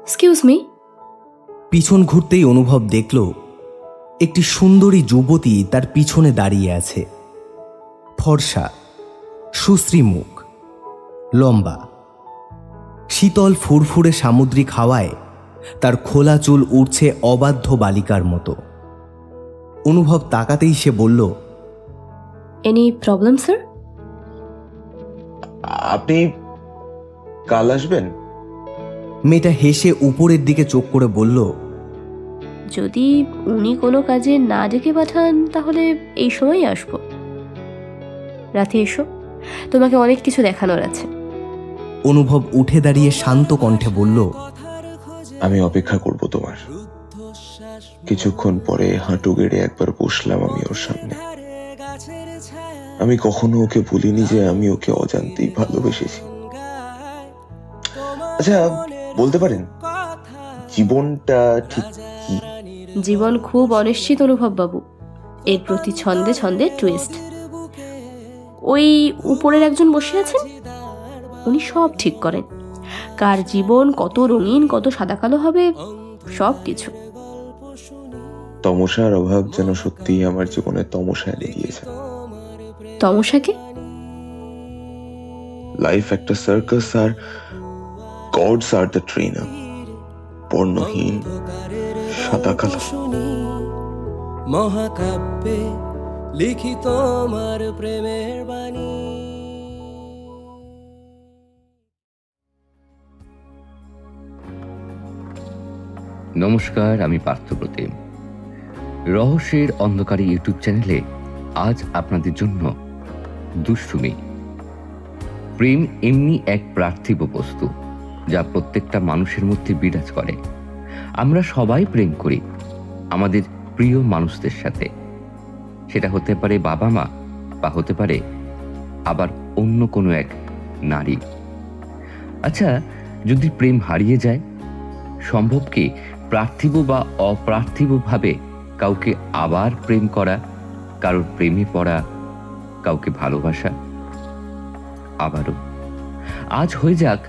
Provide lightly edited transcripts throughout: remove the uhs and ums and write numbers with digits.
Excuse me. পিছন ঘুরতেই অনুভব দেখল একটি সুন্দরী যুবতী তার পিছনে দাঁড়িয়ে আছে। ফর্সা, সুশ্রী মুখ, লম্বা, শীতল ফুরফুরে সামুদ্রিক হাওয়ায় তার খোলা চুল উড়ছে অবাধ্য বালিকার মতো। অনুভব তাকাতেই সে বলল, এনি প্রবলেম স্যার? আপনি কাল আসবেন? মেয়েটা হেসে উপরের দিকে চোখ করে বলল, যদি উনি কোনো কাজে না ডেকে পাঠান তাহলে এই সময়ই আসবো। রাতে এসো, তোমাকে অনেক কিছু দেখানোর আছে। অনুভব উঠে দাঁড়িয়ে শান্ত কণ্ঠে বলল, আমি অপেক্ষা করব তোমার। কিছুক্ষণ পরে হাঁটু গেড়ে একবার বসলাম আমি ওর সামনে। আমি কখনো ওকে বলিনি যে আমি ওকে অজান্তেই ভালোবেসেছি। আচ্ছা, বলতে পারেন জীবনটা ঠিক কি? জীবন খুব অনিশ্চিত অনুভব বাবু, এর প্রতি ছন্দে ছন্দে টুইস্ট। ওই উপরের একজন বসে আছেন, উনি সব ঠিক করেন। কার জীবন কত রঙিন, কত সাদা কালো হবে, সব কিছু। তমসার অভাব যেন সত্যিই আমার জীবনে তমসা এনে দিয়েছে। তমসাকে? লাইফ একটা সার্কাস আর গডস আর দ্য ট্রেনার। বর্ণহীন, সাদা কালো। মহাকাব্যে লিখিত আমার প্রেমের বাণী। নমস্কার, আমি পার্থপ্রতিম। রহস্যের অন্ধকারী ইউটিউব চ্যানেলে আজ আপনাদের জন্য দুষ্টুমি। প্রেম এমনি এক পার্থিব বস্তু যা প্রত্যেকটা মানুষের মধ্যে বিরাজ করে। আমরা সবাই প্রেম করি আমাদের প্রিয় মানুষদের সাথে। সেটা হতে পারে বাবা মা, বা হতে পারে আবার অন্য কোনো এক নারী। আচ্ছা, যদি প্রেম হারিয়ে যায়, সম্ভব কি পার্থিব বা অপার্থিবভাবে কাউকে আবার প্রেম করা, কারোর প্রেমে পড়া, কাউকে ভালোবাসা? আবারও আজ হয়ে যাক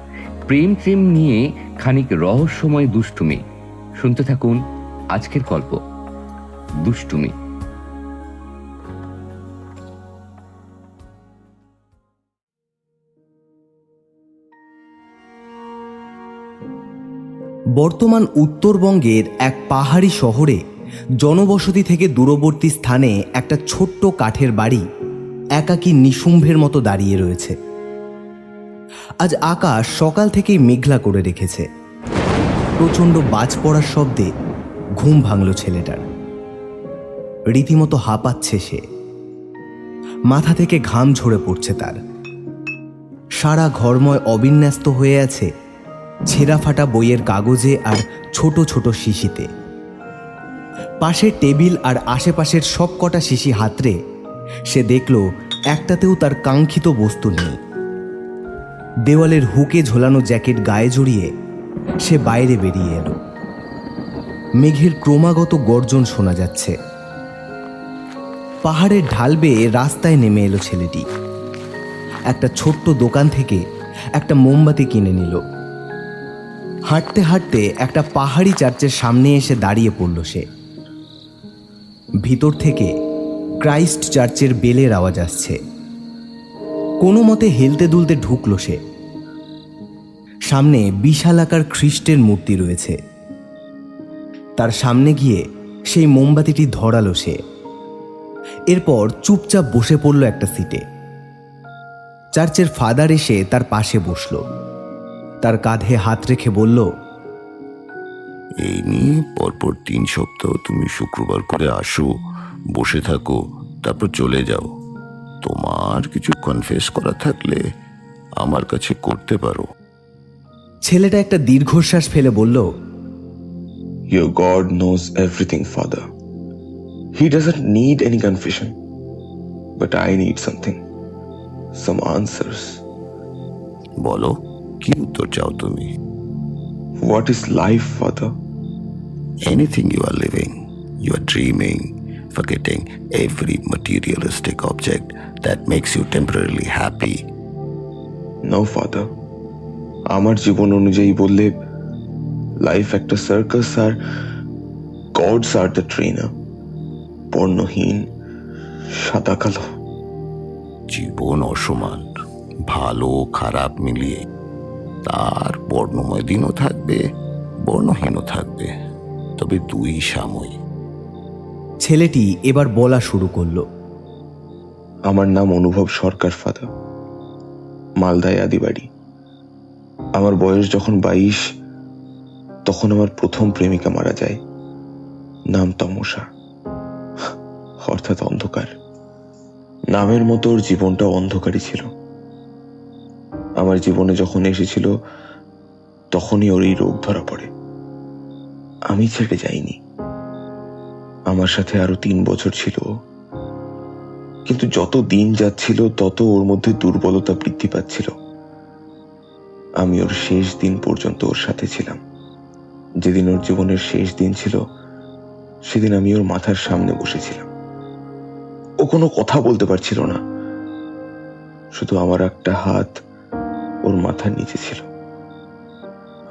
প্রেম প্রেম নিয়ে খানিক রহস্যময় দুষ্টুমি। শুনতে থাকুন আজকের গল্প দুষ্টুমি। বর্তমান উত্তরবঙ্গের এক পাহাড়ি শহরে জনবসতি থেকে দূরবর্তী স্থানে একটা ছোট্ট কাঠের বাড়ি একাকী নিশুম্ভের মতো দাঁড়িয়ে রয়েছে। আজ আকাশ সকাল থেকেই মেঘলা করে রেখেছে। প্রচণ্ড বাজ পড়ার শব্দে ঘুম ভাঙল ছেলেটার। রীতিমতো হাঁপাচ্ছে সে। মাথা থেকে ঘাম ঝরে পড়ছে তার। সারা ঘরময় অবিন্যস্ত হয়ে আছে ছেঁড়া ফাটা বইয়ের কাগজে আর ছোট ছোট শিশিতে। পাশের টেবিল আর আশেপাশের সব কটা শিশি হাতড়ে সে দেখল একটাতেও তার কাঙ্ক্ষিত বস্তু নেই। দেওয়ালের হুকে ঝোলানো জ্যাকেট গায়ে জড়িয়ে সে বাইরে বেরিয়ে এলো। মেঘের ক্রমাগত গর্জন শোনা যাচ্ছে। পাহাড়ের ঢাল বেয়ে রাস্তায় নেমে এলো ছেলেটি। একটা ছোট্ট দোকান থেকে একটা মোমবাতি কিনে নিল। হাঁটতে হাঁটতে একটা পাহাড়ি চার্চের সামনে এসে দাঁড়িয়ে পড়ল সে। ভিতর থেকে ক্রাইস্ট চার্চের বেলের আওয়াজ আসছে। কোনো মতে হেলতে দুলতে ঢুকল সে। সামনে বিশালাকার খ্রিস্টের মূর্তি রয়েছে। তার সামনে গিয়ে সেই মোমবাতিটি ধরালো সে। এরপর চুপচাপ বসে পড়ল একটা সিটে। চার্চের ফাদার এসে তার পাশে বসল। তার কাঁধে হাত রেখে বলল, এই নিয়ে পরপর 3 সপ্তাহ তুমি শুক্রবার করে আসো, বসে থাকো, তারপর চলে যাও। তোমার কিছু কনফেস করা থাকলে আমার কাছে করতে পারো। ছেলেটা একটা দীর্ঘশ্বাস ফেলে বলল, Your God knows everything, Father. He doesn't need any confession. But I need something. Some answers. বলো, কি উত্তর চাও তুমি? What is life, Father? Anything you are living, you are dreaming, forgetting every materialistic object that makes you temporarily happy. No, Father. আমার জীবন অনুযায়ী বললে life একটা circus আর গডস আর দ্য ট্রেনার। বর্ণহীন, সাদা কালো। জীবন অসমান, ভালো খারাপ মিলিয়ে। তার বর্ণময় দিনও থাকবে, বর্ণহীনও থাকবে, তবে দুই সাময়িক। ছেলেটি এবার বলা শুরু করলো। আমার নাম অনুভব সরকার ফাদা, মালদায় আদিবাড়ি। আমার বয়স যখন 22, তখন আমার প্রথম প্রেমিকা মারা যায়। নাম তমসা, অর্থাৎ অন্ধকার। নামের মতো ওর জীবনটা অন্ধকারই ছিল। আমার জীবনে যখন এসেছিল তখনই ওর এই রোগ ধরা পড়ে। আমি ছেড়ে যাইনি। আমার সাথে আরো 3 বছর ছিল, কিন্তু যত দিন যাচ্ছিল তত ওর মধ্যে দুর্বলতা বৃদ্ধি পাচ্ছিল। আমি ওর শেষ দিন পর্যন্ত ওর সাথে ছিলাম। যেদিন ওর জীবনের শেষ দিন ছিল, সেদিন আমি ওর মাথার সামনে বসেছিলাম। ও কোনো কথা বলতে পারছিল না, শুধু আমার একটা হাত ওর মাথার নিচে ছিল,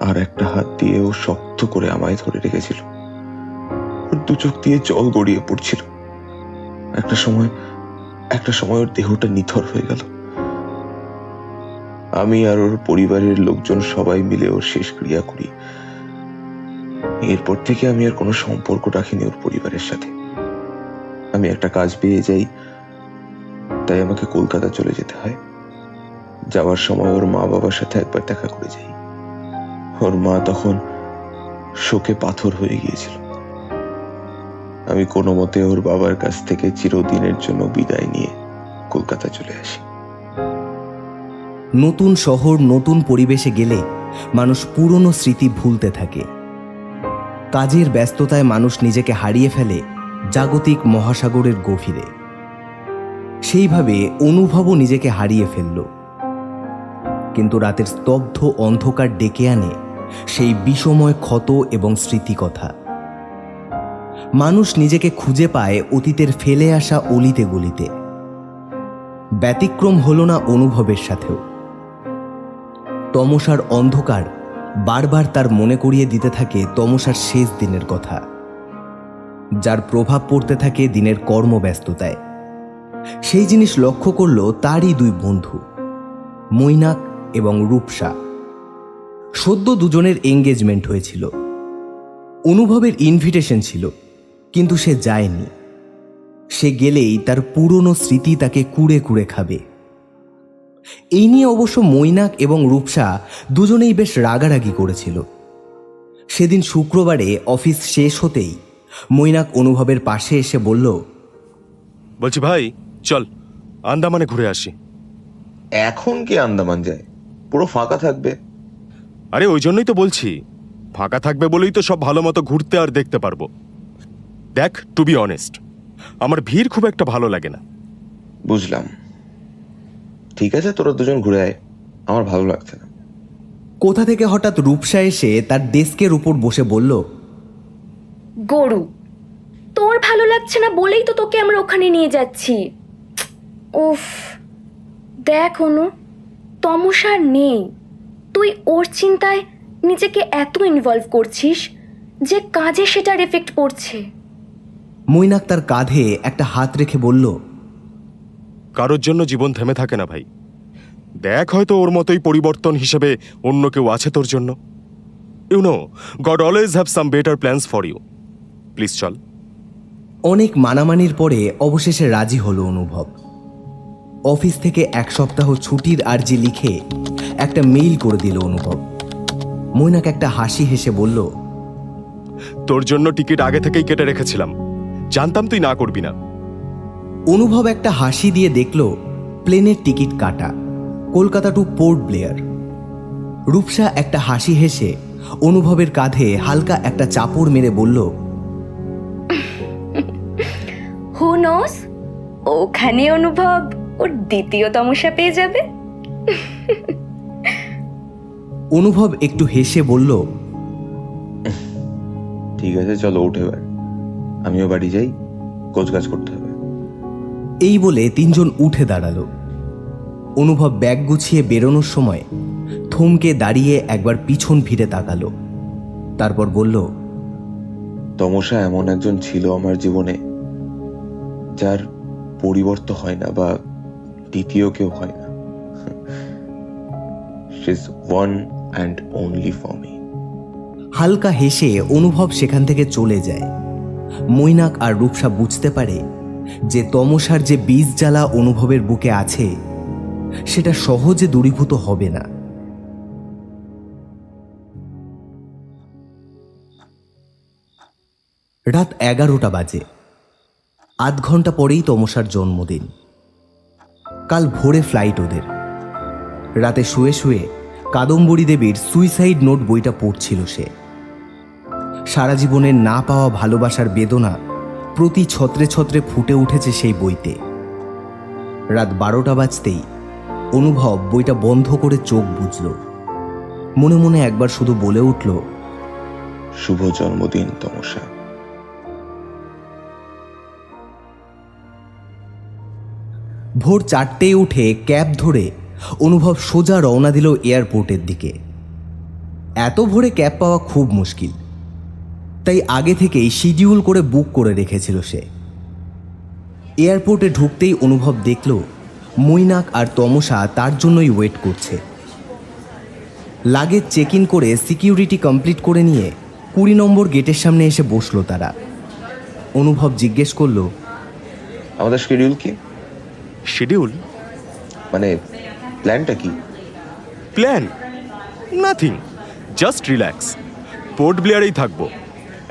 আর একটা হাত দিয়ে ও শক্ত করে আমায় ধরে রেখেছিল। ওর 2 চোখ দিয়ে জল গড়িয়ে পড়ছিল। একটা সময় ওর দেহটা নিথর হয়ে গেল। আমি আর ওর পরিবারের লোকজন সবাই মিলে ওর শেষ ক্রিয়া করি। এরপর থেকে আমি আর কোনো সম্পর্ক রাখিনি ওর পরিবারের সাথে। আমি একটা কাজ পেয়ে যাই, তাই আমাকে কলকাতা চলে যেতে হয়। যাওয়ার সময় ওর মা বাবার সাথে একবার দেখা করে যাই। ওর মা তখন শোকে পাথর হয়ে গিয়েছিল। আমি কোনো মতে ওর বাবার কাছ থেকে চিরদিনের জন্য বিদায় নিয়ে কলকাতা চলে আসি। নতুন শহর, নতুন পরিবেশে গেলে মানুষ পুরনো স্মৃতি ভুলতে থাকে। কাজের ব্যস্ততায় মানুষ নিজেকে হারিয়ে ফেলে জাগতিক মহাসাগরের গভীরে। সেইভাবে অনুভবও নিজেকে হারিয়ে ফেলল। কিন্তু রাতের স্তব্ধ অন্ধকার ডেকে আনে সেই বিষময় ক্ষত এবং স্মৃতিকথা। মানুষ নিজেকে খুঁজে পায় অতীতের ফেলে আসা অলিতে গলিতে। ব্যতিক্রম হল না অনুভবের সাথেও। তমসার অন্ধকার বারবার তার মনে করিয়ে দিতে থাকে তমসার শেষ দিনের কথা, যার প্রভাব পড়তে থাকে দিনের কর্মব্যস্ততায়। সেই জিনিস লক্ষ্য করল তারই 2 বন্ধু, মৈনাক এবং রূপসা। সদ্য দুজনের এঙ্গেজমেন্ট হয়েছিল। অনুভবের ইনভিটেশন ছিল, কিন্তু সে যায়নি। সে গেলেই তার পুরনো স্মৃতি তাকে কুড়ে কুড়ে খাবে। এই নিয়ে অবশ্য মৈনাক এবং রূপসা দুজনেই বেশ রাগারাগি করেছিল। সেদিন শুক্রবারে অফিস শেষ হতেই মৈনাক অনুভবের পাশে এসে বলল, বলছি ভাই, চল আন্দামানে ঘুরে আসি। এখন কি আন্দামান যায়? পুরো ফাঁকা থাকবে। আরে ওই জন্যই তো বলছি, ফাঁকা থাকবে বলেই তো সব ভালো মতো ঘুরতে আর দেখতে পারবো। দেখ, টু বি অনেস্ট, আমার ভিড় খুব একটা ভালো লাগে না। বুঝলাম, ঠিক আছে, তোরা দুজন ঘুরে আয়, আমার ভালো লাগছে না। কোথা থেকে হঠাৎ রূপসা এসে তার ডেস্কের উপর বসে বলল, গরু, তোর ভালো লাগছে না বলেই তো তোকে আমরা ওখানে নিয়ে যাচ্ছি। উফ, দেখ অনু, তমসা নেই, তুই ওর চিন্তায় নিজেকে এত ইনভলভ করছিস যে কাজে সেটার এফেক্ট পড়ছে। মৈনাক তার কাঁধে একটা হাত রেখে বলল, কারোর জন্য জীবন থেমে থাকে না ভাই। দেখ, হয়তো ওর মতোই পরিবর্তন হিসেবে অন্য কেউ আছে তোর জন্য। You know, God always have some better plans for you. Please চল। অনেক মানামানির পরে অবশেষে রাজি হলো অনুভব। অফিস থেকে 1 সপ্তাহ ছুটির আর্জি লিখে একটা মেইল করে দিল অনুভব। মৈনাক একটা হাসি হেসে বলল, তোর জন্য টিকিট আগে থেকেই কেটে রেখেছিলাম, জানতাম তুই না করবি না। অনুভব একটা হাসি দিয়ে দেখল প্লেনের টিকিট কাটা, কলকাতা টু পোর্ট ব্লেয়ার। রূপসা একটা হাসি হেসে অনুভবের কাঁধে হালকা একটা চাপড় মেরে বলল, হু নোস, ওখানে অনুভব ওর দ্বিতীয় তমসা পেয়ে যাবে। অনুভব একটু হেসে বলল, ঠিক আছে, চলো উঠে এবার, আমিও বাড়ি যাই, গোছগাছ করতে হবে। এই বলে 3 জন উঠে দাঁড়ালো। অনুভব ব্যাগ গুছিয়ে বেরোনোর সময় থমকে দাঁড়িয়ে একবার পিছন ফিরে তাকালো। তারপর বলল, তমসা এমন একজন ছিল আমার জীবনে যার পরিবর্তন হয় না বা দ্বিতীয় কেউ হয় না। She is one and only for me. হালকা হেসে অনুভব সেখান থেকে চলে যায়। মৈনাক আর রূপসা বুঝতে পারে যে তমসার যে বীজ জ্বালা অনুভবের বুকে আছে সেটা সহজে দূরীভূত হবে না। রাত 11টা বাজে। আধ ঘন্টা পরেই তমসার জন্মদিন। কাল ভোরে ফ্লাইট ওদের। রাতে শুয়ে শুয়ে কাদম্বরী দেবীর সুইসাইড নোট বইটা পড়ছিল সে। সারা জীবনের না পাওয়া ভালোবাসার বেদনা প্রতি ছত্রে ছত্রে ফুটে উঠেছে সেই বইতে। রাত 12টা বাজতেই অনুভব বইটা বন্ধ করে চোখ বুজল। মনে মনে একবার শুধু বলে উঠল, শুভ জন্মদিন তমসা। ভোর 4টেয় উঠে ক্যাব ধরে অনুভব সোজা রওনা দিল এয়ারপোর্টের দিকে। এত ভোরে ক্যাব পাওয়া খুব মুশকিল, তাই আগে থেকেই শিডিউল করে বুক করে রেখেছিল সে। এয়ারপোর্টে ঢুকতেই অনুভব দেখল মৈনাক আর তমসা তার জন্যই ওয়েট করছে। লাগেজ চেক ইন করে সিকিউরিটি কমপ্লিট করে নিয়ে 20 নম্বর গেটের সামনে এসে বসলো তারা। অনুভব জিজ্ঞেস করল, আমাদের শিডিউল কি? শিডিউল মানে প্ল্যানটা কি? Plan nothing, just relax. পোর্ট ব্লেয়ারেই থাকবো।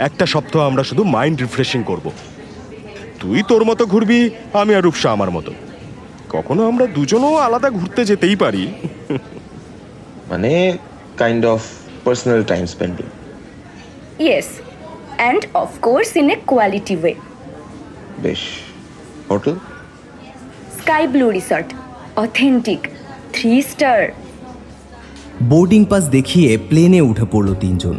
একটা সপ্তাহ আমরা শুধু মাইন্ড রিফ্রেশিং করব। তুই তোর মতো ঘুরবি, আমি আর রূপসা আমার মতো। কখনো আমরা দুজনও আলাদা ঘুরতে যেতেই পারি। মানে kind of personal time spending. Yes, and of course in a quality way. বেশ। Hotel? Sky blue resort, authentic, 3 star. Boarding pass দেখিয়ে প্লেনে উঠে পড়ল তিনজন।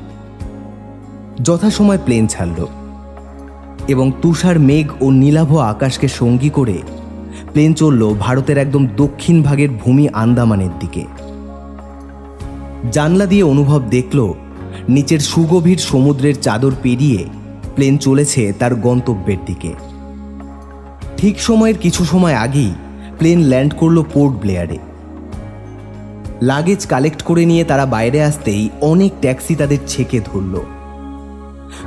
যথাসময় প্লেন ছাড়ল এবং তুষার মেঘ ও নীলাভ আকাশকে সঙ্গী করে প্লেন চলল ভারতের একদম দক্ষিণ ভাগের ভূমি আন্দামানের দিকে। জানলা দিয়ে অনুভব দেখল নিচের সুগভীর সমুদ্রের চাদর পেরিয়ে প্লেন চলেছে তার গন্তব্যের দিকে। ঠিক সময়ের কিছু সময় আগেই প্লেন ল্যান্ড করল পোর্ট ব্লেয়ারে। লাগেজ কালেক্ট করে নিয়ে তারা বাইরে আসতেই অনেক ট্যাক্সি তাদের ছেকে ধরল।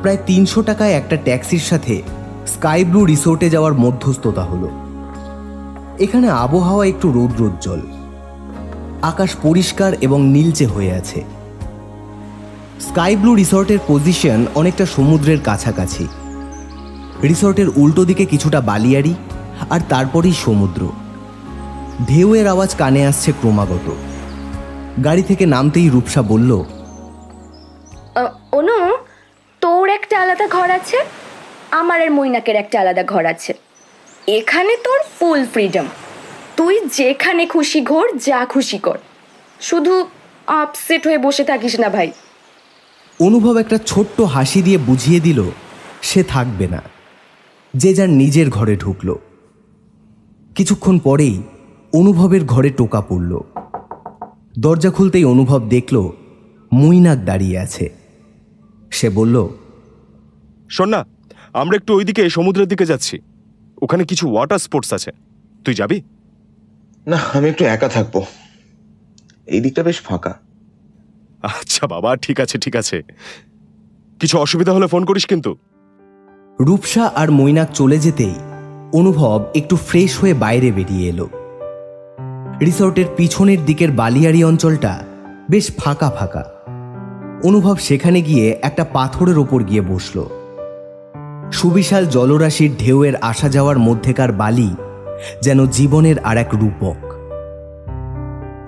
প্রায় 300 টাকায় একটা ট্যাক্সির সাথে স্কাই ব্লু রিসোর্টে যাওয়ার মধ্যস্থতা হলো। এখানে আবহাওয়া একটু রৌদ্রোজ্জ্বল, আকাশ পরিষ্কার এবং নীলচে হয়ে আছে। স্কাই ব্লু রিসর্টের পজিশন অনেকটা সমুদ্রের কাছাকাছি। রিসর্টের উল্টো দিকে কিছুটা বালিয়াড়ি আর তারপরেই সমুদ্র। ঢেউয়ের আওয়াজ কানে আসছে ক্রমাগত। গাড়ি থেকে নামতেই রূপসা বলল, অনু, তোর একটা আলাদা ঘর আছে, আমার আর মৈনাকের একটা আলাদা ঘর আছে। এখানে তোর ফুল ফ্রিডম। তুই যেখানে খুশি ঘোর, যা খুশি কর, শুধু আপসেট হয়ে বসে থাকিস না ভাই। অনুভব একটা ছোট্ট হাসি দিয়ে বুঝিয়ে দিল সে থাকবে না। যে যার নিজের ঘরে ঢুকল। কিছুক্ষণ পরেই অনুভবের ঘরে টোকা পড়ল। দরজা খুলতেই অনুভব দেখল মৈনাক দাঁড়িয়ে আছে। সে বলল, শোন না, আমরা একটু ওইদিকে সমুদ্রের দিকে যাচ্ছি। ওখানে কিছু ওয়াটার স্পোর্টস আছে, তুই যাবি? না, আমি একটু একা থাকবো। এই দিকটা বেশ ফাঁকা। আচ্ছা বাবা, ঠিক আছে ঠিক আছে। কিছু অসুবিধা হলে ফোন করিস কিন্তু। রূপসা আর মৈনাক চলে যেতেই অনুভব একটু ফ্রেশ হয়ে বাইরে বেরিয়ে এলো। রিসর্টের পিছনের দিকের বালিয়াড়ি অঞ্চলটা বেশ ফাঁকা ফাঁকা। অনুভব সেখানে গিয়ে একটা পাথরের ওপর গিয়ে বসল। সুবিশাল জলরাশির ঢেউয়ের আসা যাওয়ার মধ্যেকার বালি যেন জীবনের আর এক রূপক।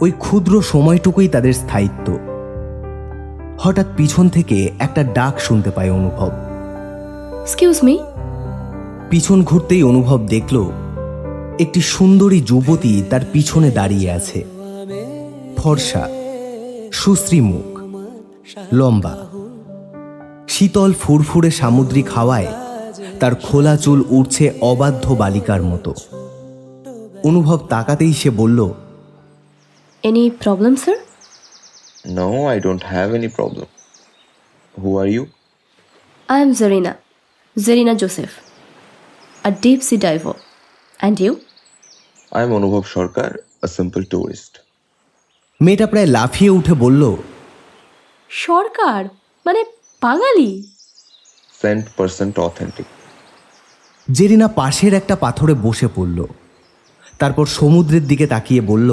ওই ক্ষুদ্র সময়টুকুই তাদের স্থায়িত্ব। হঠাৎ পিছন থেকে একটা ডাক শুনতে পায় অনুভব। Excuse me. পিছন ঘুরতেই অনুভব দেখল একটি সুন্দরী যুবতী তার পিছনে দাঁড়িয়ে আছে। ফর্সা, সুশ্রী মুখ, লম্বা, শীতল ফুরফুরে সামুদ্রিক হাওয়ায় তার খোলা চুল উড়ছে অবাধ্য বালিকার মতো। অনুভব তাকাতেই সে বলল, any problem sir? No, I don't have any problem. Who are you? I am Zarina Joseph, a deep sea diver. And you? I am অনুভব সরকার, আ সিম্পল টুরিস্ট। মেয়েটা প্রায় লাফিয়ে উঠে বলল, সরকার মানে বাঙালি? 100% অথেন্টিক। জেরিনা পাশের একটা পাথরে বসে পড়ল। তারপর সমুদ্রের দিকে তাকিয়ে বলল,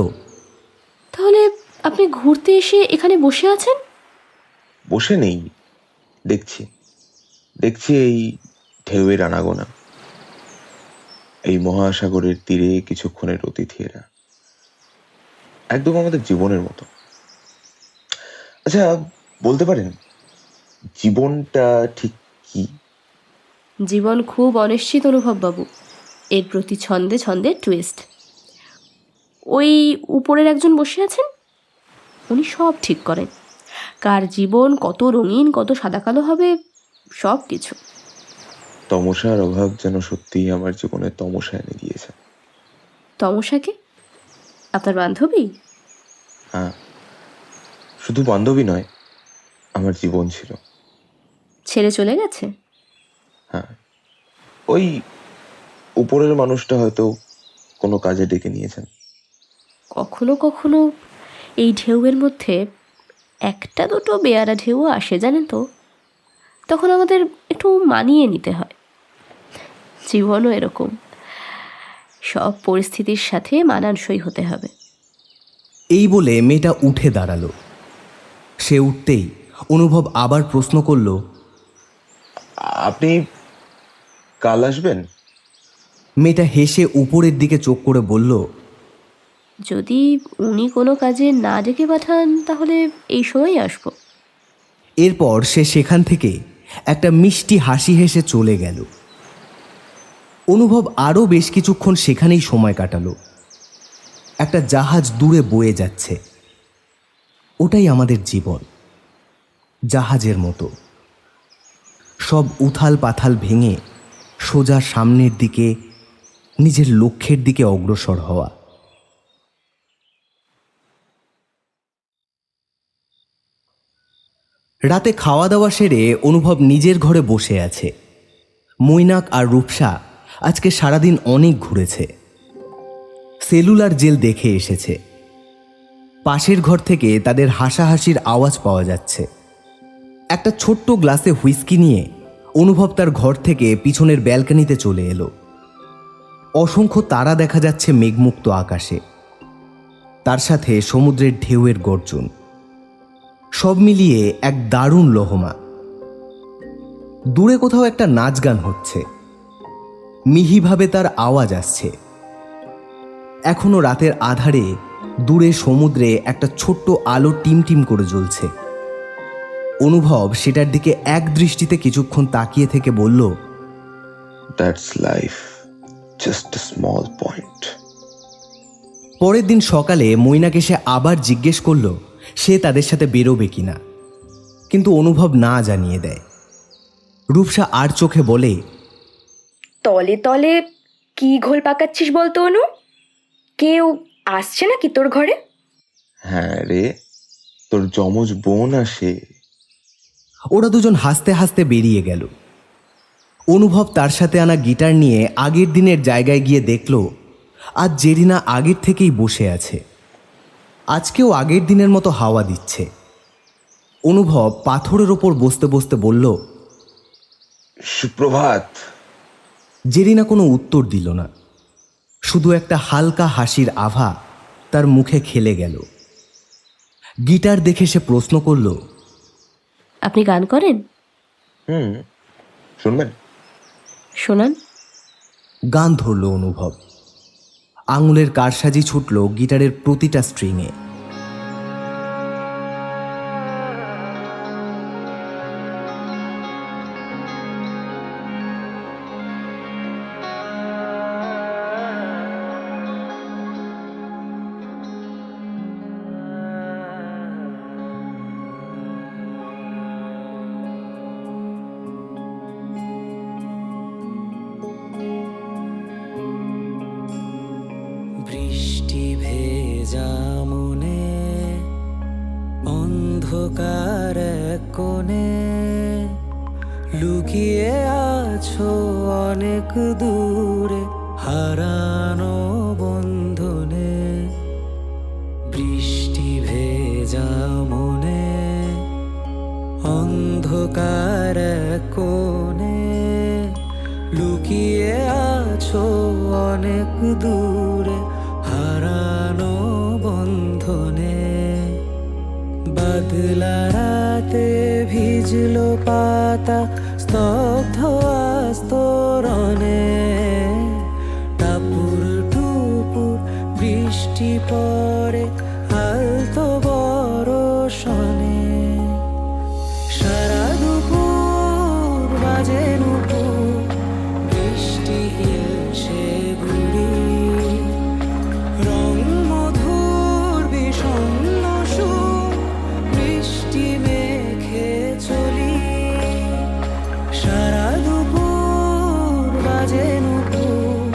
তাহলে আপনি ঘুরতে এসে এখানে বসে আছেন? বসে নেই, দেখছি দেখছি এই ঢেউয়ের আনাগোনা, এই মহাসাগরের তীরে কিছুক্ষণের অতিথি এরা, একদম আমাদের জীবনের মতো। আচ্ছা, বলতে পারেন জীবনটা ঠিক কি? জীবন খুব অনিশ্চিত অনুভব বাবু, এর প্রতি ছন্দে ছন্দে টুইস্ট। ওই উপরের একজন বসে আছেন, উনি সব ঠিক করেন। কার জীবন কত রঙিন, কত সাদা কালো হবে, সব কিছু। তমসার অভাব যেন সত্যিই আমার জীবনে তমসা এনে দিয়েছে। তমসাকে? আপনার বান্ধবী? হ্যাঁ, শুধু বান্ধবী নয়, আমার জীবন ছিল। ছেড়ে চলে গেছে? হ্যাঁ, ওই উপরের মানুষটা হয়তো কোনো কাজে ডেকে নিয়েছেন। কখনো কখনো এই ঢেউয়ের মধ্যে একটা দুটো বেয়ারা ঢেউ আসে, জানেন তো, তখন আমাদের একটু মানিয়ে নিতে হয়। জীবনও এরকম, সব পরিস্থিতির সাথে মানানসই হতে হবে। এই বলে মেয়েটা উঠে দাঁড়ালো। সে উঠতেই অনুভব আবার প্রশ্ন করল, আপনি কাল আসবেন? মেয়েটা হেসে উপরের দিকে চোখ করে বলল, যদি উনি কোনো কাজে না ডেকে পাঠান তাহলে এই সময়ই আসবো। এরপর সে সেখান থেকে একটা মিষ্টি হাসি হেসে চলে গেল। অনুভব আরও বেশ কিছুক্ষণ সেখানেই সময় কাটালো। একটা জাহাজ দূরে বয়ে যাচ্ছে, ওটাই আমাদের জীবন, জাহাজের মতো। সব উথাল পাথাল ভেঙে সোজা সামনের দিকে, নিজের লক্ষ্যের দিকে অগ্রসর হওয়া। রাতে খাওয়া দাওয়া সেরে অনুভব নিজের ঘরে বসে আছে। মৈনাক আর রূপসা আজকে সারাদিন অনেক ঘুরেছে, সেলুলার জেল দেখে এসেছে। পাশের ঘর থেকে তাদের হাসাহাসির আওয়াজ পাওয়া যাচ্ছে। একটা ছোট্ট গ্লাসে হুইস্কি নিয়ে অনুভব তার ঘর থেকে পিছনের ব্যালকনিতে চলে এলো। অসংখ্য তারা দেখা যাচ্ছে মেঘমুক্ত আকাশে, তার সাথে সমুদ্রের ঢেউয়ের গর্জন, সব মিলিয়ে এক দারুণ লহমা। দূরে কোথাও একটা নাচ গান হচ্ছে, মিহিভাবে তার আওয়াজ আসছে। এখনো রাতের আধারে দূরে সমুদ্রে একটা ছোট্ট আলো টিমটিম করে জ্বলছে। অনুভব সেটার দিকে এক দৃষ্টিতে কিছুক্ষণ তাকিয়ে থেকে বলল, that's life, just a small point. পরের দিন সকালে মৈনাক এসে আবার জিজ্ঞেস করলো সে তাদের সাথে বেরোবে কিনা, কিন্তু অনুভব না জানিয়ে দেয়। রূপসা আর চোখে বলে, তলে তলে কি ঘোল পাকাচ্ছিস বলতো অনু? কেউ আসছে নাকি তোর ঘরে? হ্যাঁ রে, তোর যমজ বোন আসে। ওরা দুজন হাসতে হাসতে বেরিয়ে গেল। অনুভব তার সাথে আনা গিটার নিয়ে আগের দিনের জায়গায় গিয়ে দেখল আজ জেরিনা আগের থেকেই বসে আছে। আজকেও আগের দিনের মতো হাওয়া দিচ্ছে। অনুভব পাথরের ওপর বসতে বসতে বলল, সুপ্রভাত। জেরিনা কোনো উত্তর দিল না, শুধু একটা হালকা হাসির আভা তার মুখে খেলে গেল। গিটার দেখে সে প্রশ্ন করল, আপনি গান করেন? শুনবেন? শোনান। গান ধরল অনুভব। আঙুলের কারসাজি ছুটল গিটারের প্রতিটা স্ট্রিংয়ে। বৃষ্টি ভেজা মনে অন্ধকার এক কোণে লুকিয়ে আছো অনেক দূরে হারানো বন্ধনে, বৃষ্টি ভেজা মনে অন্ধকার এক কোণে, লুকিয়ে আছো অনেক দূরে হারানো বন্ধনে। বাদলা রাতে ভিজলো পাতা স্তব্ধ আস্তরণে, টাপুর টুপুর বৃষ্টি পড়ে আলতো বরষণে। সারা দুপুর বাজে নুপুর, বৃষ্টি হিলছে গুড়ি, রং মধুর বিষণ্ণ সুর, বৃষ্টি মেখে চলি। সারা দুপুর বাজে নুপুর,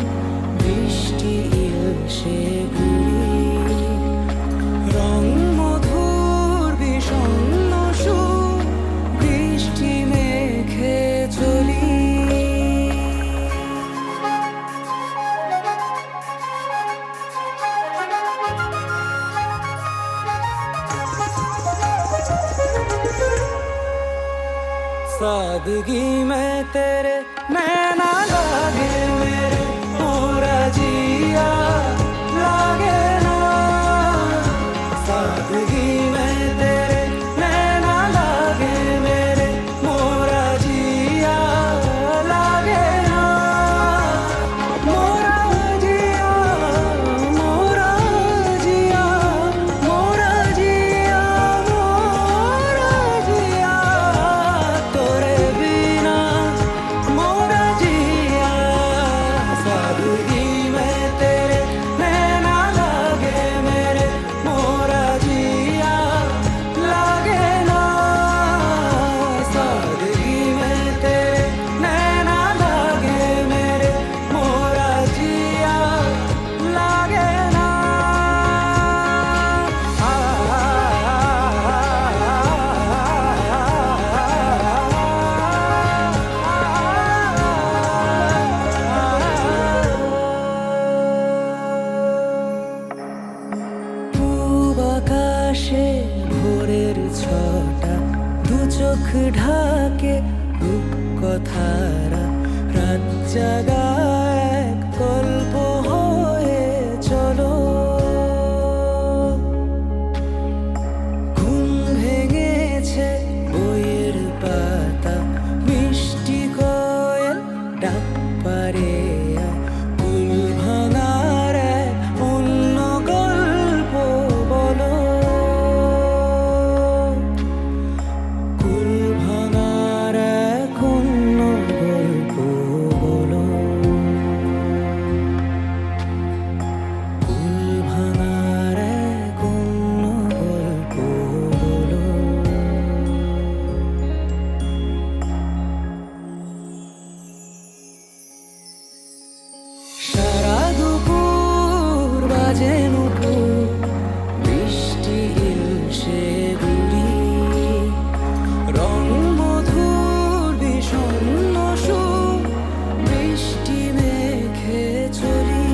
বৃষ্টি হিলছে গুড়ি, রং মধুর বিষণ্ণ সুর, বৃষ্টি মেখে চলি। सादगी में तेरे नैना लागे मेरे मोरा जिया लागे ना, सादगी में तेरे नैना लागे मेरे मोरा जिया लागे ना, मोरा जिया मोरा जिया मोरा जिया मोरा जिया, तोरे बिना मोरा जिया। सादगी में तेरे नैना लागे मेरे मोरा जिया लागे ना, सादगी में तेरे नैना लागे मेरे मोरा जिया लागे ना। পূব আকাশে ভোরের ছটা, দু চোখ ঢাকে রূপকথারা, রাত জাগা এক গল্প হয়ে চলো। ঘুম ভেঙেছে বইয়ের পাতা, মিষ্টি কোয়েল ডাক পারে, কুল ভাঙার এক অন্য গল্প বলো, কুল ভাঙার এক অন্য গল্প বলো, কুল ভাঙার এক অন্য গল্প বলো। সারা দুপুর বাজে নুপুর, বৃষ্টি হিলছে গুড়ি, রং মধুর বিষণ্ণ সুর, বৃষ্টি মেখে চলি।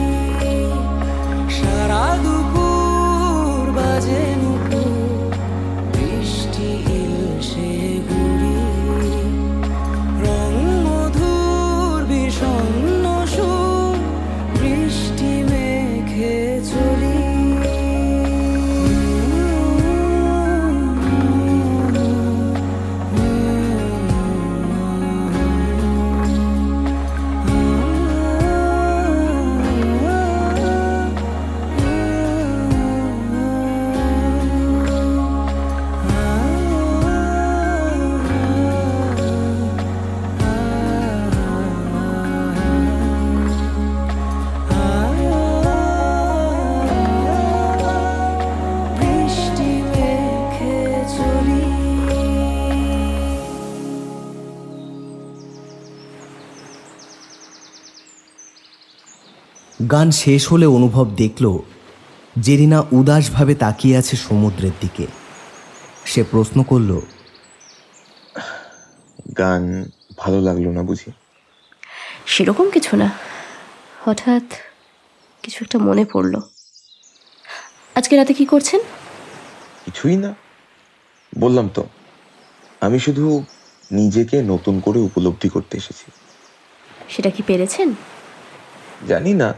সারা দুপুর বাজে নুপুর, বৃষ্টি হিলছে গুড়ি, রং মধুর বিষণ্ণ সুর, বৃষ্টি মেখে চলি। বৃষ্টি মেখে চলি। গান শেষ হলে অনুভব দেখল জেরিনা উদাসভাবে তাকিয়ে আছে সমুদ্রের দিকে। সে প্রশ্ন করল, গান ভালো লাগলো না বুঝি? সেরকম কিছু না, হঠাৎ কিছু একটা মনে পড়লো। আজকে রাতে কি করছেন? কিছুই না, বললাম তো, আমি শুধু নিজেকে নতুন করে উপলব্ধি করতে এসেছি। সেটা কি পেরেছেন? জানি না,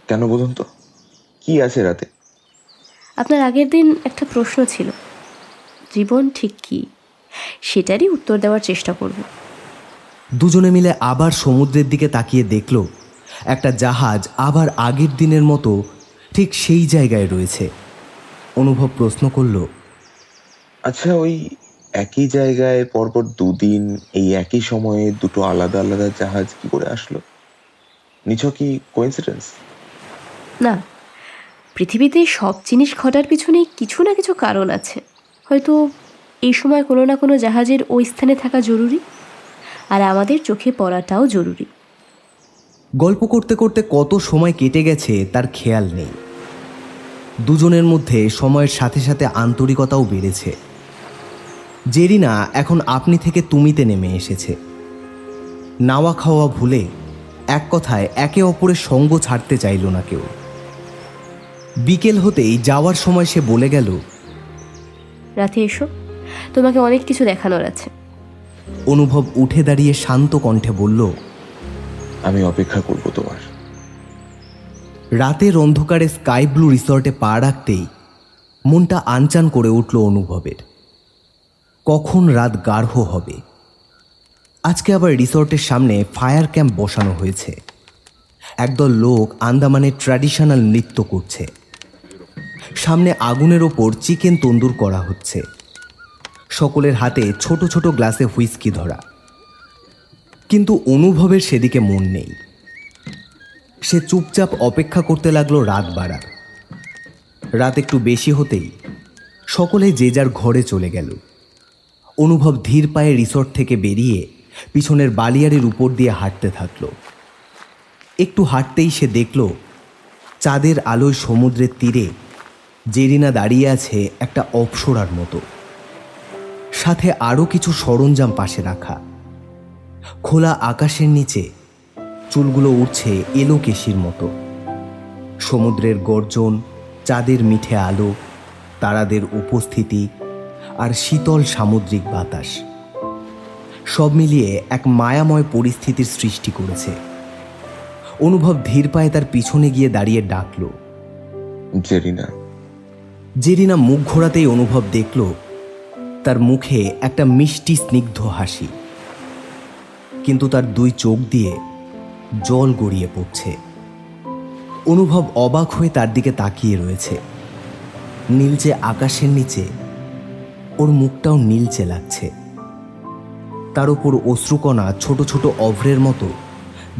কেন বলুন তো, কি আছে রাতে? আপনার আগের দিন একটা প্রশ্ন ছিল, জীবন ঠিক কি, সেটারই উত্তর দেওয়ার চেষ্টা করব। দুজনে মিলে আবার সমুদ্রের দিকে তাকিয়ে দেখল একটা জাহাজ আবার আগের দিনের মতো ঠিক সেই জায়গায় রয়েছে। অনুভব প্রশ্ন করল, আচ্ছা, ওই একই জায়গায় পরপর দুদিন এই একই সময়ে দুটো আলাদা আলাদা জাহাজ কি করে আসলো? নিছক কি কোইন্সিডেন্স? না, পৃথিবীতে সব জিনিস ঘটার পিছনে কিছু না কিছু কারণ আছে। হয়তো এই সময় কোনো না কোনো জাহাজের ওই স্থানে থাকা জরুরি, আর আমাদের চোখে পড়াটাও জরুরি। গল্প করতে করতে কত সময় কেটে গেছে তার খেয়াল নেই। দুজনের মধ্যে সময়ের সাথে সাথে আন্তরিকতাও বেড়েছে। জেরিনা এখন আপনি থেকে তুমিতে নেমে এসেছে। নাওয়া খাওয়া ভুলে এক কথায় একে অপরের সঙ্গ ছাড়তে চাইল না কেউ। বিকেল হতেই যাওয়ার সময় সে বলে গেল, রাতে এসো, তোমাকে অনেক কিছু দেখানোর আছে। অনুভব উঠে দাঁড়িয়ে শান্ত কণ্ঠে বলল, আমি অপেক্ষা করব তোমার। রাতের অন্ধকারে স্কাই ব্লু রিসর্টে পা রাখতেই মনটা আনচান করে উঠল অনুভবের। কখন রাত গাঢ় হবে। আজকে আবার রিসর্টের সামনে ফায়ার ক্যাম্প বসানো হয়েছে। একদল লোক আন্দামানের ট্র্যাডিশনাল নৃত্য করছে। সামনে আগুনের ওপর চিকেন তন্দুর করা হচ্ছে। সকলের হাতে ছোট ছোট গ্লাসে হুইস্কি ধরা। কিন্তু অনুভবের সেদিকে মন নেই। সে চুপচাপ অপেক্ষা করতে লাগলো রাত বাড়ার। রাত একটু বেশি হতেই সকলে যে যার ঘরে চলে গেল। অনুভব ধীর পায়ে রিসর্ট থেকে বেরিয়ে পিছনের বালিয়াড়ির উপর দিয়ে হাঁটতে থাকল। একটু হাঁটতেই সে দেখল চাঁদের আলোয় সমুদ্রের তীরে জেরিনা দাঁড়িয়ে আছে একটা অপ্সরার মতো। সাথে আরও কিছু সরঞ্জাম পাশে রাখা। খোলা আকাশের নিচে চুলগুলো উঠছে এলো কেশির মতো। সমুদ্রের গর্জন, চাঁদের মিঠে আলো, তারাদের উপস্থিতি আর শীতল সামুদ্রিক বাতাস সব মিলিয়ে এক মায়াময় পরিস্থিতির সৃষ্টি করেছে। অনুভব ধীর পায়ে তার পিছনে গিয়ে দাঁড়িয়ে ডাকল, জেরিনা। জেরিনা মুখ ঘোরাতেই অনুভব দেখল তার মুখে একটা মিষ্টি স্নিগ্ধ হাসি, কিন্তু তার দুই চোখ দিয়ে জল গড়িয়ে পড়ছে। অনুভব অবাক হয়ে তার দিকে তাকিয়ে রয়েছে। নীলচে আকাশের নিচে ওর মুখটাও নীলচে লাগছে। তার উপর অশ্রুকণা ছোট ছোট অভ্রের মতো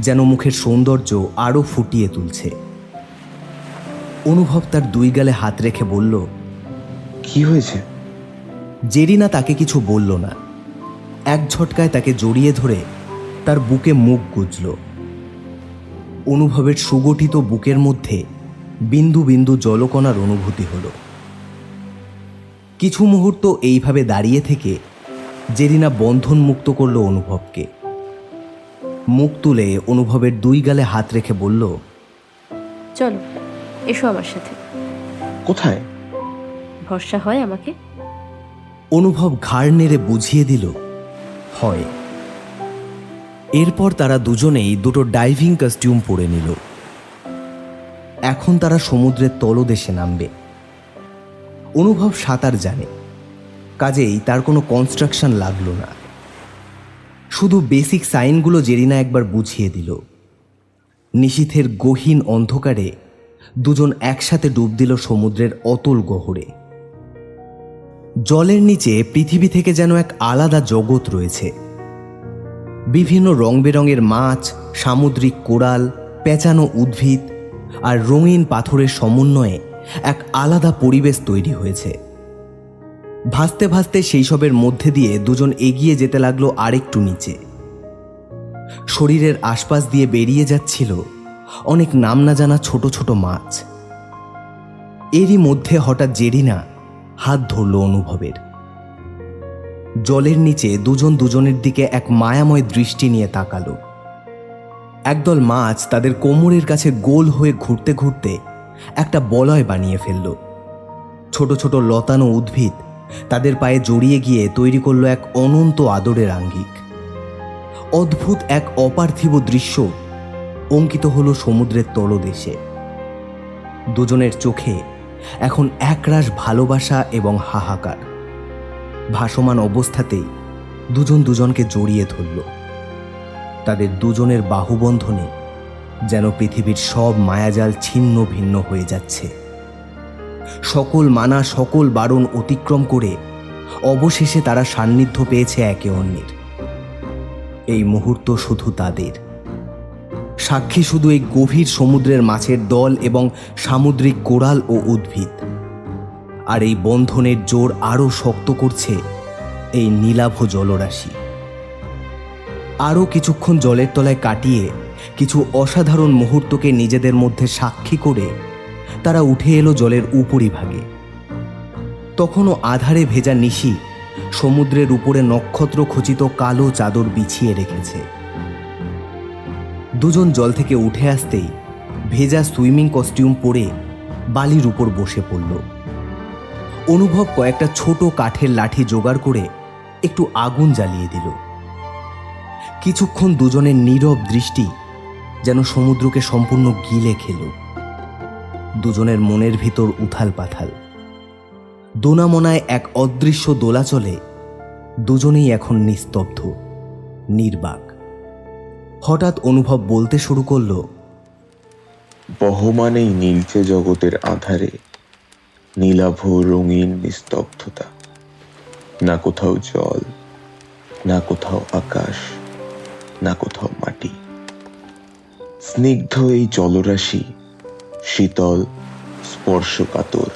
যেন মুখের সৌন্দর্য আরও ফুটিয়ে তুলছে। অনুভব তার দুই গালে হাত রেখে বলল, কি হয়েছে? জেরিনা তাকে কিছু বলল না। এক ঝটকায় তাকে জড়িয়ে ধরে তার বুকে মুখ গুজল। অনুভবের সুগঠিত বুকের মধ্যে বিন্দু বিন্দু জলকণার অনুভূতি হলো। কিছু মুহূর্ত এইভাবে দাঁড়িয়ে থেকে জেরিনা বন্ধন মুক্ত করল অনুভবকে। মুখ তুলে অনুভবের দুই গালে হাত রেখে বলল, চলো, এসো আমার সাথে। কোথায়? ভরসা হয় আমাকে? অনুভব ঘাড় নেড়ে বুঝিয়ে দিল, হয়। এরপর তারা দুজনেই দুটো ডাইভিং কস্টিউম পরে নিল। এখন তারা সমুদ্রের তলদেশে নামবে। অনুভব সাঁতার জানে, কাজেই তার কোনো কনস্ট্রাকশন লাগলো না। শুধু বেসিক সাইনগুলো জেরিনা একবার বুঝিয়ে দিল। নিশীথের গহীন অন্ধকারে দুজন একসাথে ডুব দিল সমুদ্রের অতল গহরে। জলের নিচে পৃথিবী থেকে যেন এক আলাদা জগৎ রয়েছে। বিভিন্ন রং বেরঙের মাছ, সামুদ্রিক কোরাল, পেঁচানো উদ্ভিদ আর রঙিন পাথরের সমন্বয়ে এক আলাদা পরিবেশ তৈরি হয়েছে। ভাসতে ভাসতে সেই সবের মধ্যে দিয়ে দুজন এগিয়ে যেতে লাগলো আরেকটু নিচে। শরীরের আশপাশ দিয়ে বেরিয়ে যাচ্ছিল অনেক নাম না জানা ছোট ছোট মাছ। এরই মধ্যে হঠাৎ জেরিনা হাত ধরল অনুভবের। জলের নিচে দুজন দুজনের দিকে এক মায়াময় দৃষ্টি নিয়ে তাকালো। একদল মাছ তাদের কোমরের কাছে গোল হয়ে ঘুরতে ঘুরতে একটা বলয় বানিয়ে ফেলল। ছোট ছোট লতানো উদ্ভিদ তাদের পায়ে জড়িয়ে গিয়ে তৈরি করলো এক অনন্ত আদরের আঙ্গিক। অদ্ভুত এক অপার্থিব দৃশ্য অঙ্কিত হলো সমুদ্রের তলদেশে। দুজনের চোখে এখন একরাশ ভালোবাসা এবং হাহাকার। ভাসমান অবস্থাতেই দুজন দুজনকে জড়িয়ে ধরল। তাদের দুজনের বাহুবন্ধনে যেন পৃথিবীর সব মায়াজাল ছিন্ন ভিন্ন হয়ে যাচ্ছে। সকল মানা, সকল বারণ অতিক্রম করে অবশেষে তারা সান্নিধ্য পেয়েছে একে অন্যের। এই মুহূর্ত শুধু তাদের, সাক্ষী শুধু এই গভীর সমুদ্রের মাছের দল এবং সামুদ্রিক কোরাল ও উদ্ভিদ। আর এই বন্ধনের জোর আরও শক্ত করছে এই নীলাভ জলরাশি। আরও কিছুক্ষণ জলের তলায় কাটিয়ে কিছু অসাধারণ মুহূর্তকে নিজেদের মধ্যে সাক্ষী করে তারা উঠে এলো জলের উপরিভাগে। তখনও আধারে ভেজা নিশি সমুদ্রের উপরে নক্ষত্র খচিত কালো চাদর বিছিয়ে রেখেছে। দুজন জল থেকে উঠে আসতেই ভেজা সুইমিং কস্টিউম পরে বালির উপর বসে পড়ল। অনুভব কয়েকটা ছোট কাঠের লাঠি জোগাড় করে একটু আগুন জ্বালিয়ে দিল। কিছুক্ষণ দুজনের নীরব দৃষ্টি যেন সমুদ্রকে সম্পূর্ণ গিলে খেল। দুজনের মনের ভিতর উথাল পাথাল। দোনামোনায় এক অদৃশ্য দোলাচলে দুজনেই এখন নিস্তব্ধ, নির্বাক। হঠাৎ অনুভব বলতে শুরু করল, বহমান এই নীলচে জগতের আধারে নীলাভ রঙিন নিস্তব্ধতা। না কোথাও জল, না কোথাও আকাশ, না কোথাও মাটি। স্নিগ্ধ এই জলরাশি শীতল, স্পর্শকাতর।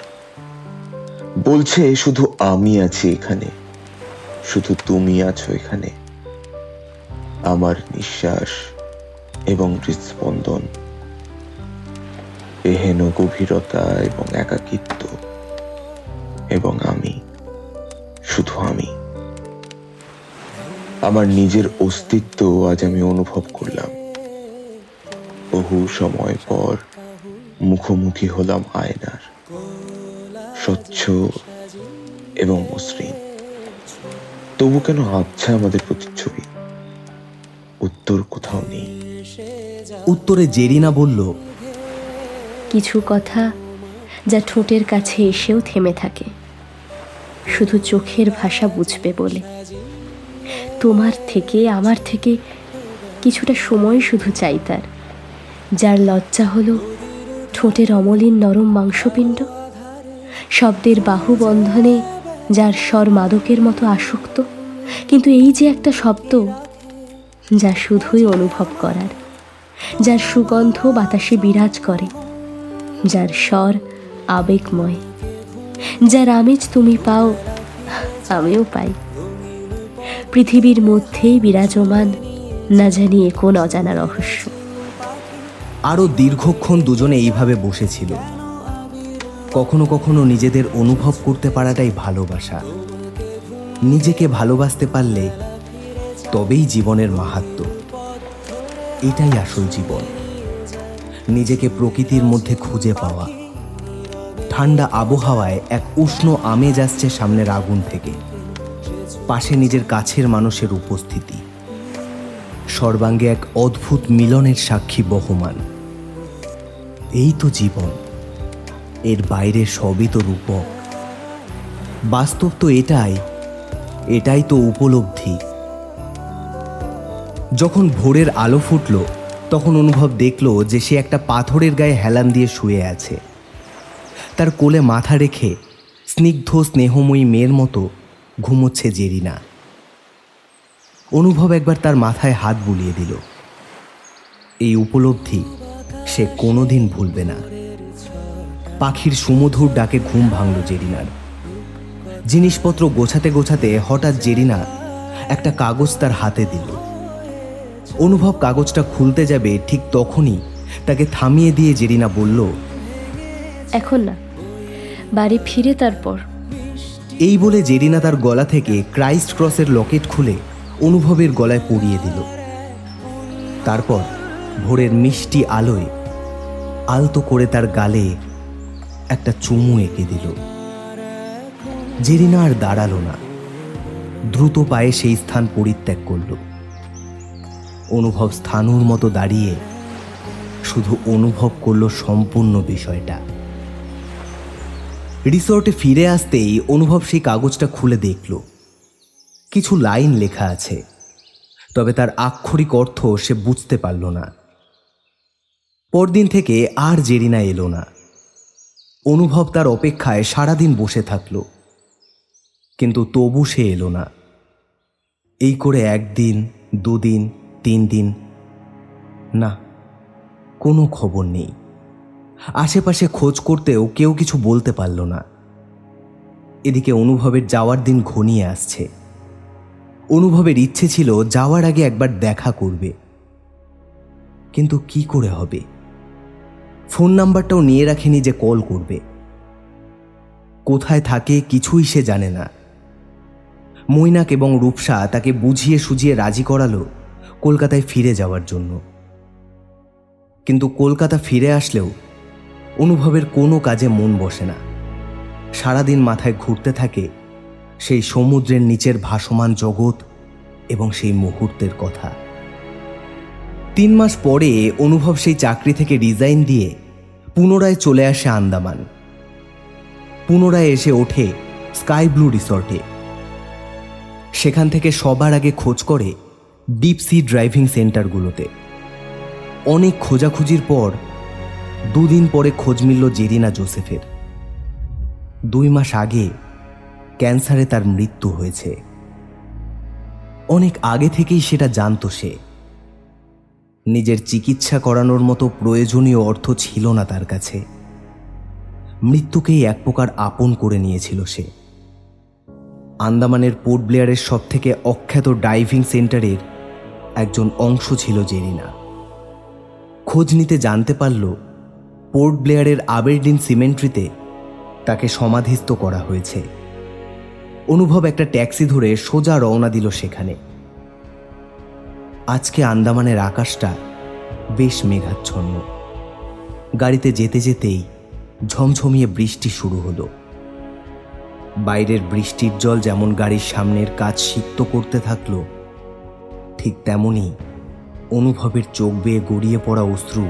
বলছে শুধু আমি আছি এখানে, শুধু তুমি আছো এখানে। আমার নিঃশ্বাস এবং হৃদস্পন্দন, এহেন গভীরতা এবং একাকিত্ব, এবং আমি, শুধু আমি। আমার নিজের অস্তিত্ব আজ আমি অনুভব করলাম। বহু সময় পর মুখোমুখি হলাম আয়নার, স্বচ্ছ এবং মসৃণ। তবু কেন আবছা আমাদের প্রতিচ্ছবি? উত্তর কোথাও নেই। উত্তরে জেরিনা বলল, কিছু কথা যা ঠোঁটের কাছে এসেও থেমে থাকে, শুধু চোখের ভাষা বুঝবে বলে। তোমার থেকে, আমার থেকে কিছুটা সময় শুধু চাই তার, যার লজ্জা হলো ঠোঁটের অমলিন নরম মাংসপিণ্ড, শব্দের বাহুবন্ধনে যার স্বর মাদকের মতো আসক্ত, কিন্তু এই যে একটা শব্দ যা শুধুই অনুভব করার, যার সুগন্ধ বাতাসে বিরাজ করে, যার স্বর আবেগময়, যার আমেজ তুমি পাও, আমিও পাই। পৃথিবীর মধ্যেই বিরাজমান না জানি এ কোন অজানা রহস্য। আরও দীর্ঘক্ষণ দুজনে এইভাবে বসেছিল। কখনো কখনো নিজেদের অনুভব করতে পারাটাই ভালোবাসা। নিজেকে ভালোবাসতে পারলে তবেই জীবনের মাহাত্ম্য। এটাই আসল জীবন, নিজেকে প্রকৃতির মধ্যে খুঁজে পাওয়া। ঠান্ডা আবহাওয়ায় এক উষ্ণ আমেজ আসছে সামনের আগুন থেকে, পাশে নিজের কাছের মানুষের উপস্থিতি। সর্বাঙ্গে এক অদ্ভুত মিলনের সাক্ষী বহমান। এই তো জীবন, এর বাইরে সবই তো রূপক। বাস্তব তো এটাই তো উপলব্ধি। যখন ভোরের আলো ফুটল, তখন অনুভব দেখল যে সে একটা পাথরের গায়ে হেলান দিয়ে শুয়ে আছে। তার কোলে মাথা রেখে স্নিগ্ধ স্নেহময়ী মেয়ের মতো ঘুমোচ্ছে জেরিনা। অনুভব একবার তার মাথায় হাত বুলিয়ে দিল। এই উপলব্ধি সে কোনোদিন ভুলবে না। পাখির সুমধুর ডাকে ঘুম ভাঙল জেরিনার। জিনিসপত্র গোছাতে গোছাতে হঠাৎ জেরিনা একটা কাগজ তার হাতে দিল। অনুভব কাগজটা খুলতে যাবে, ঠিক তখনই তাকে থামিয়ে দিয়ে জেরিনা বলল, এখন না, বাড়ি ফিরে তারপর। এই বলে জেরিনা তার গলা থেকে ক্রাইস্ট ক্রসের লকেট খুলে অনুভবের গলায় পরিয়ে দিল। তারপর ভোরের মিষ্টি আলোয় আলতো করে তার গালে একটা চুমু এঁকে দিল। জেরিনা আর দাঁড়ালো না, দ্রুত পায়ে সেই স্থান পরিত্যাগ করল। অনুভব স্থানুর মতো দাঁড়িয়ে শুধু অনুভব করল সম্পূর্ণ বিষয়টা। রিসর্টে ফিরে আসতেই অনুভব সেই কাগজটা খুলে দেখল। কিছু লাইন লেখা আছে, তবে তার আক্ষরিক অর্থ সে বুঝতে পারল না। পরদিন থেকে আর জেরিনা এলো না। অনুভব তার অপেক্ষায় সারাদিন বসে থাকল, কিন্তু তবু সে এলো না। এই করে 1 দিন, 2 দিন, 3 দিন, না কোনো খবর নেই। আশেপাশে খোঁজ করতেও কেউ কিছু বলতে পারল না। এদিকে অনুভবের যাওয়ার দিন ঘনিয়ে আসছে। অনুভবের ইচ্ছে ছিল যাওয়ার আগে একবার দেখা করবে, কিন্তু কি করে হবে? ফোন নাম্বারটাও নিয়ে রাখেনি যে কল করবে। কোথায় থাকে কিছুই সে জানে না। মৈনাক এবং রূপসা তাকে বুঝিয়ে সুঝিয়ে রাজি করালো কলকাতায় ফিরে যাওয়ার জন্য। কিন্তু কলকাতা ফিরে আসলেও অনুভবের কোনো কাজে মন বসে না। সারাদিন মাথায় ঘুরতে থাকে সেই সমুদ্রের নিচের ভাসমান জগৎ এবং সেই মুহূর্তের কথা। 3 মাস পরে অনুভব সেই চাকরি থেকে রিজাইন দিয়ে পুনরায় চলে আসে আন্দামান। পুনরায় এসে ওঠে স্কাই ব্লু রিসর্টে। সেখান থেকে সবার আগে খোঁজ করে ডিপ সি ড্রাইভিং সেন্টারগুলোতে। অনেক খোঁজাখুঁজির পর 2 দিন পরে খোঁজ মিলল জেরিনা জোসেফের। 2 মাস আগে ক্যান্সারে তার মৃত্যু হয়েছে। অনেক আগে থেকেই সেটা জানত সে। নিজের চিকিৎসা করানোর মতো প্রয়োজনীয় অর্থ ছিল না তার কাছে। মৃত্যুকেই এক প্রকার আপন করে নিয়েছিল সে। আন্দামানের পোর্ট ব্লেয়ারের সবথেকে অখ্যাত ডাইভিং সেন্টারের একজন অংশ ছিল জেরিনা। খোঁজ নিতে জানতে পারল পোর্ট ব্লেয়ারের আবেরডিন সিমেন্ট্রিতে তাকে সমাধিস্থ করা হয়েছে। অনুভব একটা ট্যাক্সি ধরে সোজা রওনা দিল সেখানে। আজকে আন্দামানের আকাশটা বেশ মেঘাচ্ছন্ন। গাড়িতে যেতে যেতেই ঝমঝমিয়ে বৃষ্টি শুরু হলো। বাইরের বৃষ্টির জল যেমন গাড়ির সামনের কাচ সিক্ত করতে থাকলো, ঠিক তেমনি অনুভবের চোখ বেয়ে গড়িয়ে পড়া অশ্রু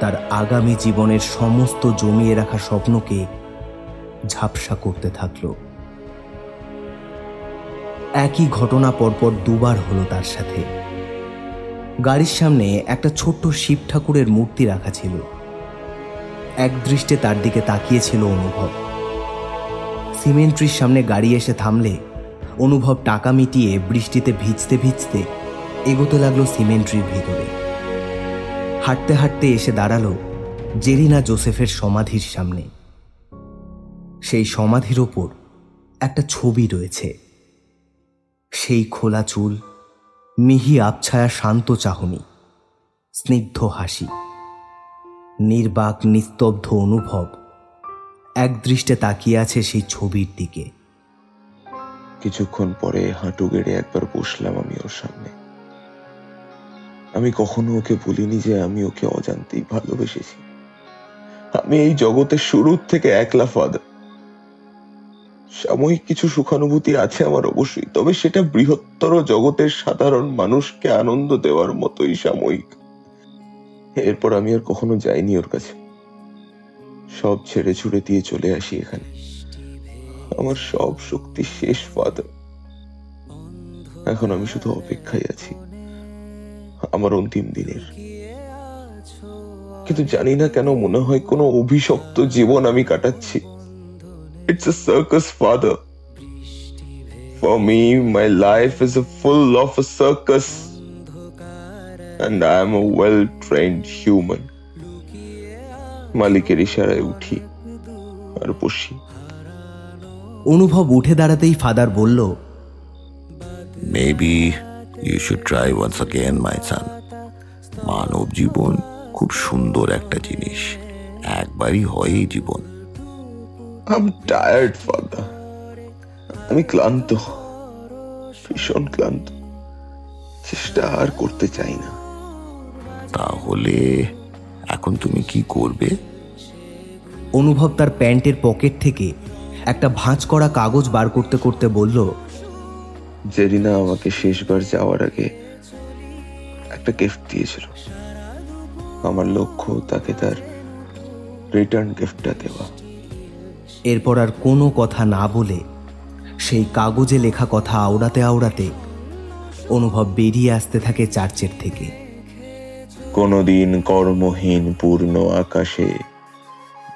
তার আগামী জীবনের সমস্ত জমিয়ে রাখা স্বপ্নকে ঝাপসা করতে থাকলো। একই ঘটনা পরপর 2 বার হলো তার সাথে। গাড়ির সামনে একটা ছোট্ট শিব ঠাকুরের মূর্তি রাখা ছিল। এক দৃষ্টে তার দিকে তাকিয়েছিল অনুভব। সিমেন্ট্রির সামনে গাড়ি এসে থামলে অনুভব টাকা মিটিয়ে বৃষ্টিতে ভিজতে ভিজতে এগোতে লাগলো সিমেন্ট্রির ভিতরে। হাঁটতে হাঁটতে এসে দাঁড়ালো জেরিনা জোসেফের সমাধির সামনে। সেই সমাধির ওপর একটা ছবি রয়েছে। সেই খোলা চুল, মিহি আবছায়া শান্ত চাহনি, স্নিগ্ধ হাসি। নির্বাক নিস্তব্ধ অনুভব এক দৃষ্টে তাকিয়ে আছে সেই ছবির দিকে। কিছুক্ষণ পরে হাঁটু গেড়ে একবার বসলাম আমি ওর সামনে। আমি কখনো ওকে বলিনি যে আমি ওকে অজান্তেই ভালোবেসেছি। আমি এই জগতের শুরুর থেকে একলা ফাদার। সাময়িক কিছু সুখানুভূতি আছে আমার অবশ্যই, তবে সেটা বৃহত্তর জগতের সাধারণ মানুষকে আনন্দ দেওয়ার মতোই সাময়িক। এরপর আমি আর কখনো যাইনি ওর কাছে। সব ছেড়ে ছুড়ে দিয়ে চলে আসি এখানে। আমার সব শক্তি শেষ ফাদার। এখন আমি শুধু অপেক্ষায় আছি আমার অন্তিম দিনের। কিন্তু জানি না কেন মনে হয় কোনো অভিশপ্ত জীবন আমি কাটাচ্ছি। It's a circus, father. For me, my life is full of a circus. And I am a well-trained human. মালিকের ইশারায় উঠি আর বসি। অনুভব উঠে দাঁড়াতেই ফাদার বলল, maybe you should try once again my son. মানব জীবন খুব সুন্দর একটা জিনিস, একবারই হয় এই জীবন। I'm tired, father. আমি ক্লান্ত, ভীষণ ক্লান্ত, চেষ্টা আর করতে চাই না। তাহলে এখন তুমি কি করবে? অনুভব তার প্যান্টের পকেট থেকে একটা ভাঁজ করা কাগজ বার করতে করতে বলল, জেরিনা আমাকে শেষবার যাওয়ার আগে একটা গিফট দিয়েছিল। আমার লক্ষ্য তাকে তার রিটার্ন গিফটটা দেওয়া। এরপর আর কোনো কথা না বলে সেই কাগজে লেখা কথা আওড়াতে আওড়াতে অনুভব বেরিয়ে আসতে থাকে চার্চের থেকে। কোনদিন কর্মহীন পূর্ণ আকাশে,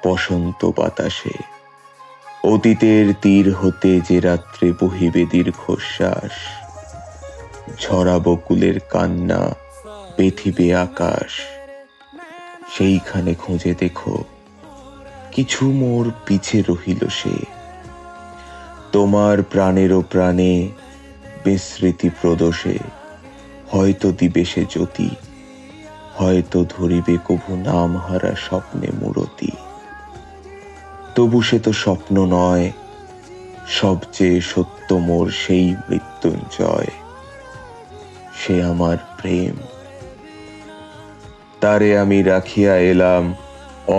বসন্ত বাতাসে, অতীতের তীর হতে যে রাত্রে বহিবে দীর্ঘশ্বাস, ঝরা বকুলের কান্না বেথিবে আকাশ, সেইখানে খুঁজে দেখো কিছু মোর পিছে রহিল সে। তোমার প্রাণেরও প্রাণে বিস্মৃতি প্রদোষে হয়তো দিবে সে জ্যোতি, হয়তো ধরিবে কভু নাম হারা স্বপ্নে মূরতি। তবু সে তো স্বপ্ন নয়, সবচেয়ে সত্য মোর সেই মৃত্যুঞ্জয়, সে আমার প্রেম। তারে আমি রাখিয়া এলাম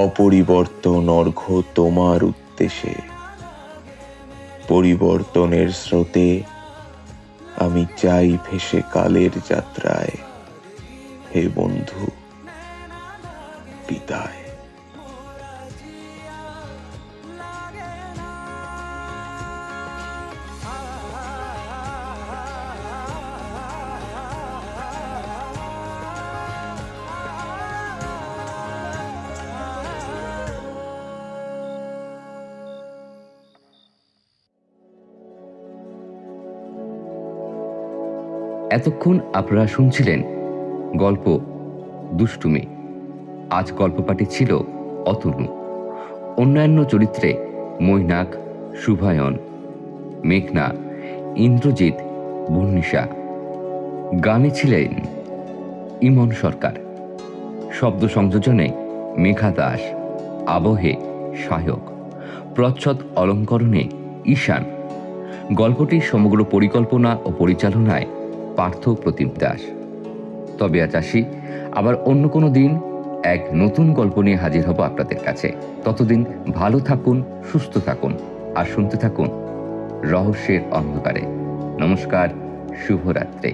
অপরিবর্তন অর্ঘ্য তোমার উদ্দেশ্যে। পরিবর্তনের স্রোতে আমি চাই ভেসে কালের যাত্রায়। হে বন্ধু, বিদায়। এতক্ষণ আপনারা শুনছিলেন গল্প দুষ্টুমি। আজ গল্প পাঠে ছিল অতনু। অন্যান্য চরিত্রে মৈনাক, শুভায়ন, মেঘনা, ইন্দ্রজিৎ, বন্নিশা। গানে ছিলেন ইমন সরকার। শব্দ সংযোজনে মেঘা দাস, আবহে সায়ক, প্রচ্ছদ অলঙ্করণে ঈশান। গল্পটির সমগ্র পরিকল্পনা ও পরিচালনায় পার্থ প্রতিম দাস। তবে আজ আসি, আবার অন্য কোনো দিন এক নতুন গল্প নিয়ে হাজির হব আপনাদের কাছে। ততদিন ভালো থাকুন, সুস্থ থাকুন আর শুনতে থাকুন রহস্যের অন্ধকারে। নমস্কার, শুভরাত্রি।